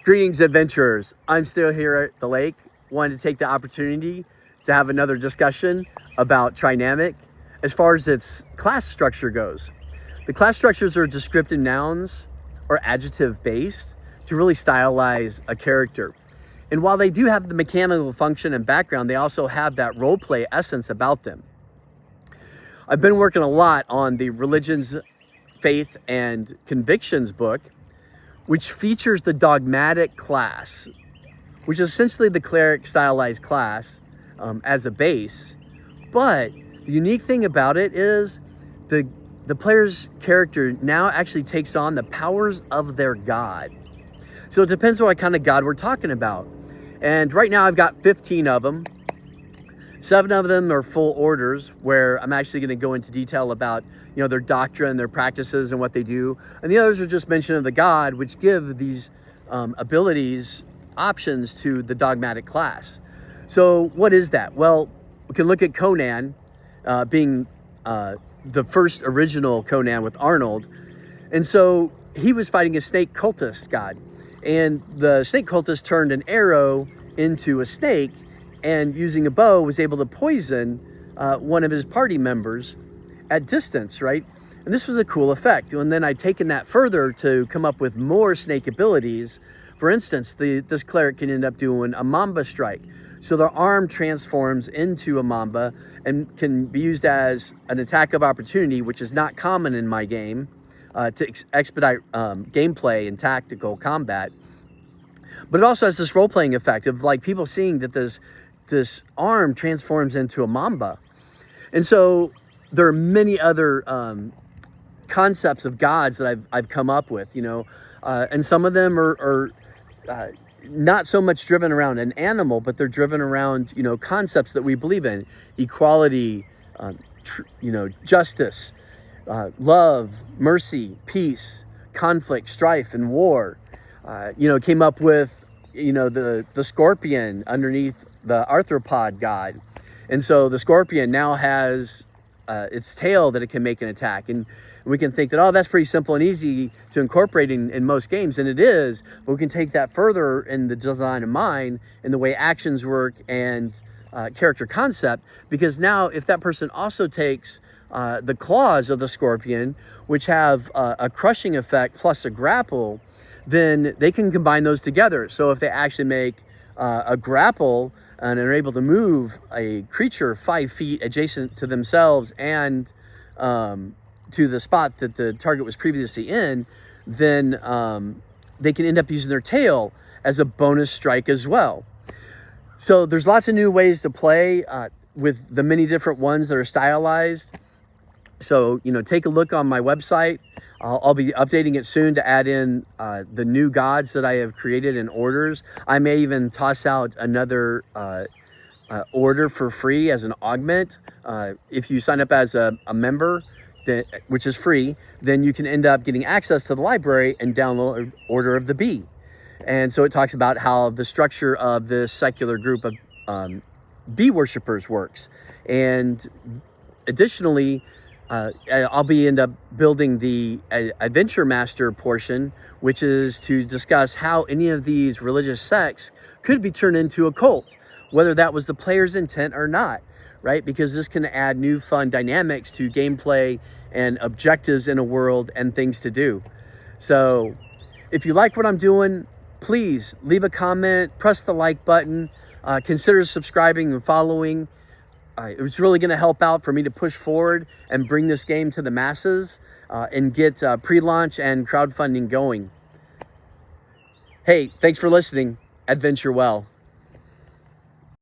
Greetings, adventurers. I'm still here at the lake. Wanted to take the opportunity to have another discussion about Trinamic as far as its class structure goes. The class structures are descriptive nouns or adjective based to really stylize a character. And while they do have the mechanical function and background, they also have that role play essence about them. I've been working a lot on the Religions, Faith, and Convictions book, which features the Dogmatic class, which is essentially the cleric stylized class as a base. But the unique thing about it is the player's character now actually takes on the powers of their god. So it depends on what kind of god we're talking about. And right now I've got 15 of them. 7 of them are full orders, where I'm actually going to go into detail about, their doctrine, their practices, and what they do. And the others are just mention of the god, which give these abilities, options to the Dogmatic class. So what is that? Well, we can look at Conan being the first original Conan with Arnold. And so he was fighting a snake cultist god. And the snake cultist turned an arrow into a snake, and using a bow was able to poison one of his party members at distance, right? And this was a cool effect. And then I'd taken that further to come up with more snake abilities. For instance, this cleric can end up doing a mamba strike. So their arm transforms into a mamba and can be used as an attack of opportunity, which is not common in my game, to expedite gameplay and tactical combat. But it also has this role-playing effect of like people seeing that this arm transforms into a mamba. And so there are many other concepts of gods that I've come up with, and some of them are not so much driven around an animal, but they're driven around, concepts that we believe in: equality, justice, love, mercy, peace, conflict, strife, and war. Came up with, the scorpion underneath the arthropod god. And so the scorpion now has its tail that it can make an attack. And we can think that, oh, that's pretty simple and easy to incorporate in most games. And it is, but we can take that further in the design of mind, in the way actions work and character concept. Because now if that person also takes the claws of the scorpion, which have a crushing effect plus a grapple, then they can combine those together. So if they actually make a grapple and are able to move a creature 5 feet adjacent to themselves and to the spot that the target was previously in, then they can end up using their tail as a bonus strike as well. So there's lots of new ways to play with the many different ones that are stylized. So, take a look on my website. I'll be updating it soon to add in the new gods that I have created in orders. I may even toss out another order for free as an augment. If you sign up as a member, which is free, then you can end up getting access to the library and download Order of the Bee. And so it talks about how the structure of this secular group of bee worshippers works. And additionally, I'll end up building the Adventure Master portion, which is to discuss how any of these religious sects could be turned into a cult, whether that was the player's intent or not, right? Because this can add new fun dynamics to gameplay and objectives in a world and things to do. So if you like what I'm doing, please leave a comment, press the like button, consider subscribing and following. It's really going to help out for me to push forward and bring this game to the masses and get pre-launch and crowdfunding going. Hey, thanks for listening. Adventure well.